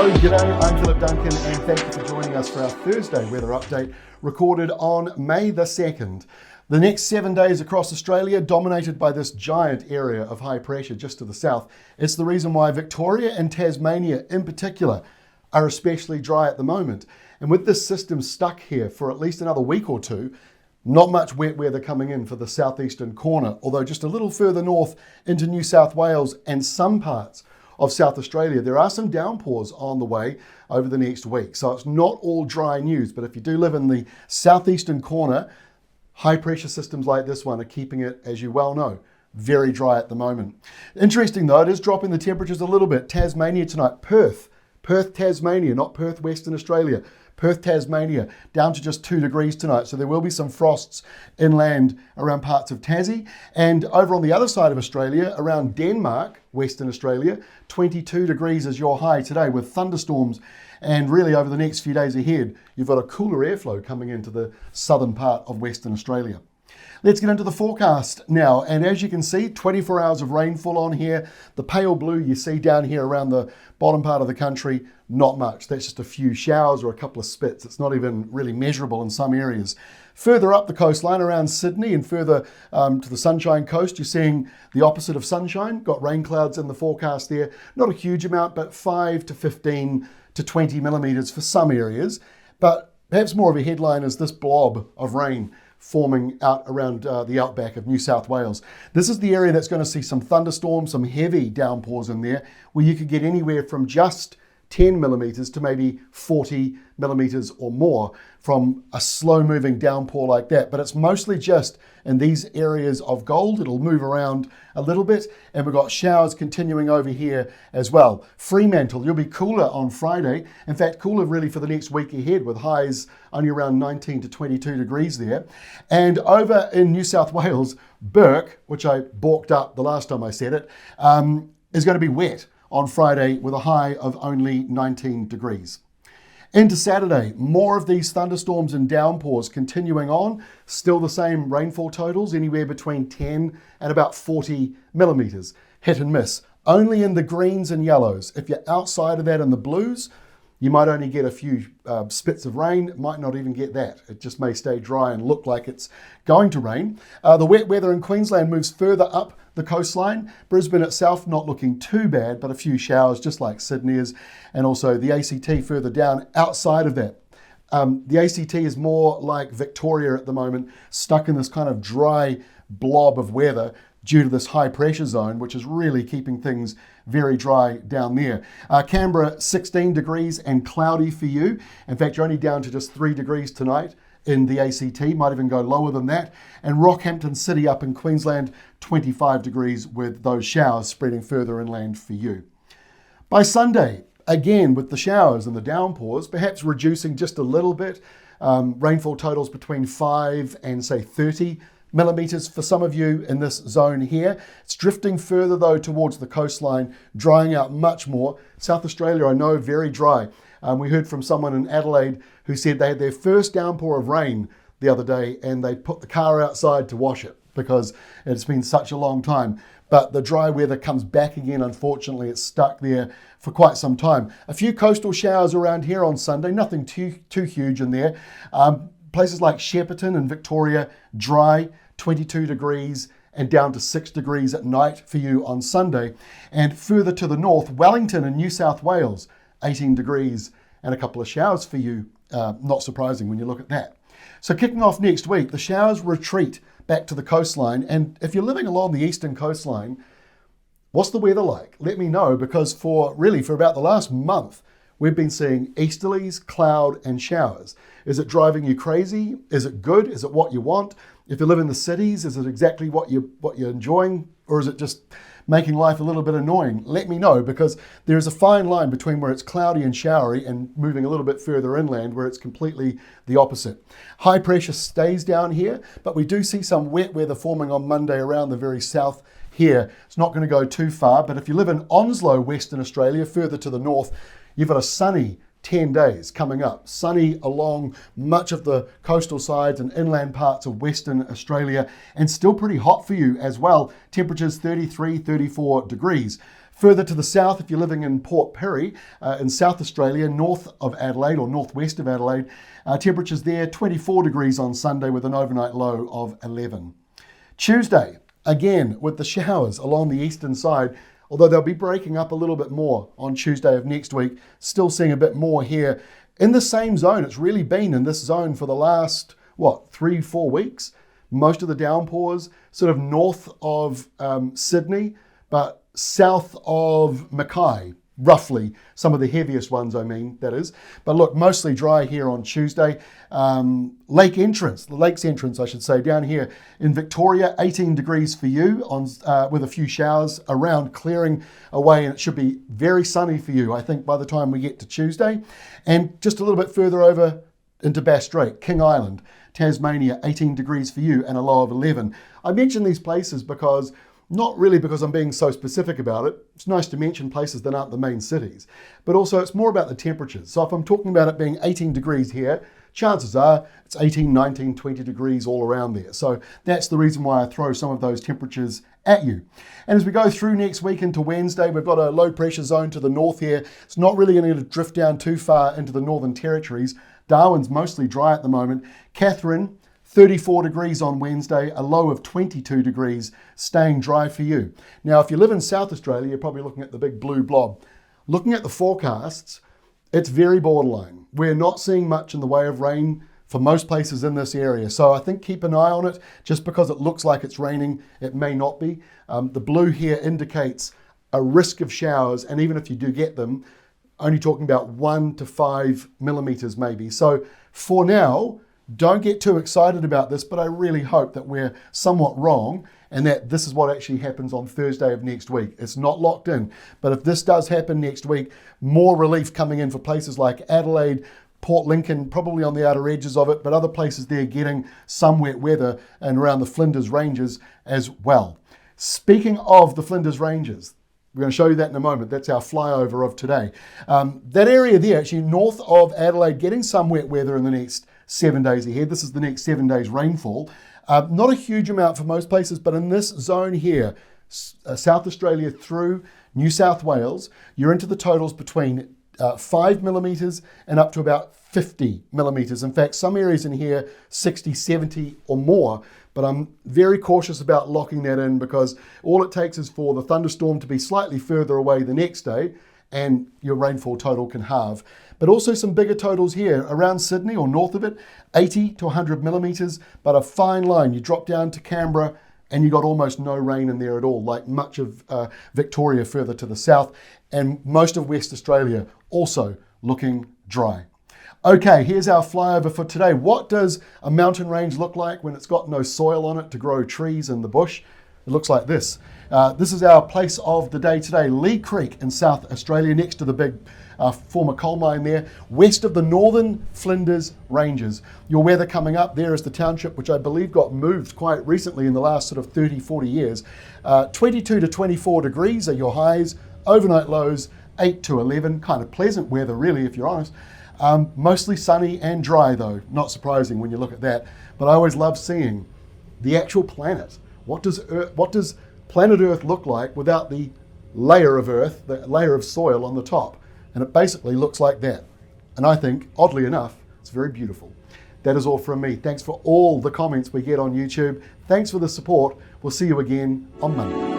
Hello, g'day, I'm Philip Duncan and thank you for joining us for our Thursday weather update recorded on May the 2nd. The next 7 days across Australia dominated by this giant area of high pressure just to the south. It's the reason why Victoria and Tasmania in particular are especially dry at the moment. And with this system stuck here for at least another week or two, not much wet weather coming in for the southeastern corner, although just a little further north into New South Wales and some parts of South Australia, there are some downpours on the way over the next week. So it's not all dry news, but if you do live in the southeastern corner, high pressure systems like this one are keeping it, as you well know, very dry at the moment. Interesting though, it is dropping the temperatures a little bit. Tasmania tonight, Perth, Tasmania, not Perth, Western Australia. Perth, Tasmania, down to just 2 degrees tonight. So there will be some frosts inland around parts of Tassie. And over on the other side of Australia, around Denmark, Western Australia, 22 degrees is your high today with thunderstorms. And really over the next few days ahead, you've got a cooler airflow coming into the southern part of Western Australia. Let's get into the forecast now. And as you can see, 24 hours of rainfall on here. The pale blue you see down here around the bottom part of the country, not much. That's just a few showers or a couple of spits. It's not even really measurable in some areas. Further up the coastline around Sydney and further to the Sunshine Coast, you're seeing the opposite of sunshine. Got rain clouds in the forecast there. Not a huge amount, but 5 to 15 to 20 millimetres for some areas. But perhaps more of a headline is this blob of rain forming out around the outback of New South Wales. This is the area that's going to see some thunderstorms, some heavy downpours in there, where you could get anywhere from just 10 millimetres to maybe 40 millimetres or more from a slow-moving downpour like that. But it's mostly just in these areas of gold. It'll move around a little bit, and we've got showers continuing over here as well. Fremantle, you'll be cooler on Friday. In fact, cooler really for the next week ahead with highs only around 19 to 22 degrees there. And over in New South Wales, Burke, which I balked up the last time I said it, is going to be wet on Friday with a high of only 19 degrees. Into Saturday, more of these thunderstorms and downpours continuing on. Still the same rainfall totals, anywhere between 10 and about 40 millimetres. Hit and miss. Only in the greens and yellows. If you're outside of that in the blues, you might only get a few spits of rain, might not even get that. It just may stay dry and look like it's going to rain. The wet weather in Queensland moves further up the coastline. Brisbane itself not looking too bad, but a few showers just like Sydney's, and also the ACT further down outside of that. The ACT is more like Victoria at the moment, stuck in this kind of dry blob of weather due to this high pressure zone, which is really keeping things very dry down there. Canberra, 16 degrees and cloudy for you. In fact, you're only down to just 3 degrees tonight in the ACT, might even go lower than that. And Rockhampton City up in Queensland, 25 degrees with those showers spreading further inland for you. By Sunday, again with the showers and the downpours, perhaps reducing just a little bit. Rainfall totals between 5 and say 30 millimetres for some of you in this zone here. It's drifting further though towards the coastline, drying out much more. South Australia, I know, very dry. We heard from someone in Adelaide who said they had their first downpour of rain the other day and they put the car outside to wash it because it's been such a long time. But the dry weather comes back again. Unfortunately, it's stuck there for quite some time. A few coastal showers around here on Sunday, nothing too huge in there. Places like Shepparton and Victoria, dry, 22 degrees and down to 6 degrees at night for you on Sunday. And further to the north, Wellington and New South Wales, 18 degrees and a couple of showers for you. Not surprising when you look at that. So kicking off next week, the showers retreat back to the coastline. And if you're living along the eastern coastline, what's the weather like? Let me know, because for about the last month, we've been seeing easterlies, cloud and showers. Is it driving you crazy? Is it good? Is it what you want? If you live in the cities, is it exactly what you're enjoying? Or is it just making life a little bit annoying? Let me know, because there is a fine line between where it's cloudy and showery and moving a little bit further inland where it's completely the opposite. High pressure stays down here, but we do see some wet weather forming on Monday around the very south here. It's not going to go too far, but if you live in Onslow, Western Australia, further to the north, you've got a sunny 10 days coming up. Sunny along much of the coastal sides and inland parts of Western Australia, and still pretty hot for you as well. Temperatures 33, 34 degrees. Further to the south, if you're living in Port Pirie in South Australia, north of Adelaide or northwest of Adelaide, temperatures there 24 degrees on Sunday with an overnight low of 11. Tuesday, again with the showers along the eastern side, although they'll be breaking up a little bit more on Tuesday of next week. Still seeing a bit more here in the same zone. It's really been in this zone for the last, 3-4 weeks. Most of the downpours sort of north of Sydney, but south of Mackay, roughly. Some of the heaviest ones, that is. But look, mostly dry here on Tuesday. The lake's entrance, I should say, down here in Victoria, 18 degrees for you with a few showers around clearing away, and it should be very sunny for you, I think, by the time we get to Tuesday. And just a little bit further over into Bass Strait, King Island, Tasmania, 18 degrees for you and a low of 11. I mention these places because, not really because I'm being so specific about it. It's nice to mention places that aren't the main cities, but also it's more about the temperatures. So if I'm talking about it being 18 degrees here, chances are it's 18, 19, 20 degrees all around there. So that's the reason why I throw some of those temperatures at you. And as we go through next week into Wednesday, we've got a low pressure zone to the north here. It's not really going to drift down too far into the Northern Territories. Darwin's mostly dry at the moment. Katherine, 34 degrees on Wednesday, a low of 22 degrees, staying dry for you. Now, if you live in South Australia, you're probably looking at the big blue blob. Looking at the forecasts, it's very borderline. We're not seeing much in the way of rain for most places in this area. So I think keep an eye on it. Just because it looks like it's raining, it may not be. The blue here indicates a risk of showers, and even if you do get them, only talking about 1 to 5 millimeters maybe. So for now, don't get too excited about this, but I really hope that we're somewhat wrong and that this is what actually happens on Thursday of next week. It's not locked in, but if this does happen next week, more relief coming in for places like Adelaide, Port Lincoln, probably on the outer edges of it, but other places there getting some wet weather and around the Flinders Ranges as well. Speaking of the Flinders Ranges, we're going to show you that in a moment. That's our flyover of today. That area there, actually north of Adelaide, getting some wet weather in the next 7 days ahead. This is the next 7 days rainfall. Not a huge amount for most places, but in this zone here, South Australia through New South Wales, you're into the totals between 5 millimetres and up to about 50 millimetres. In fact, some areas in here, 60, 70 or more. But I'm very cautious about locking that in because all it takes is for the thunderstorm to be slightly further away the next day and your rainfall total can halve. But also some bigger totals here around Sydney or north of it, 80 to 100 millimetres, but a fine line. You drop down to Canberra and you got almost no rain in there at all, like much of Victoria further to the south, and most of West Australia also looking dry. Okay, here's our flyover for today. What does a mountain range look like when it's got no soil on it to grow trees in the bush? It looks like this. This is our place of the day today, Lee Creek in South Australia, next to the big former coal mine there, west of the northern Flinders Ranges. Your weather coming up there is the township, which I believe got moved quite recently in the last sort of 30, 40 years. 22 to 24 degrees are your highs, overnight lows 8 to 11, kind of pleasant weather really if you're honest. Mostly sunny and dry though, not surprising when you look at that, but I always love seeing the actual planet. What does planet Earth look like without the layer of earth, the layer of soil on the top? And it basically looks like that. And I think, oddly enough, it's very beautiful. That is all from me. Thanks for all the comments we get on YouTube. Thanks for the support. We'll see you again on Monday.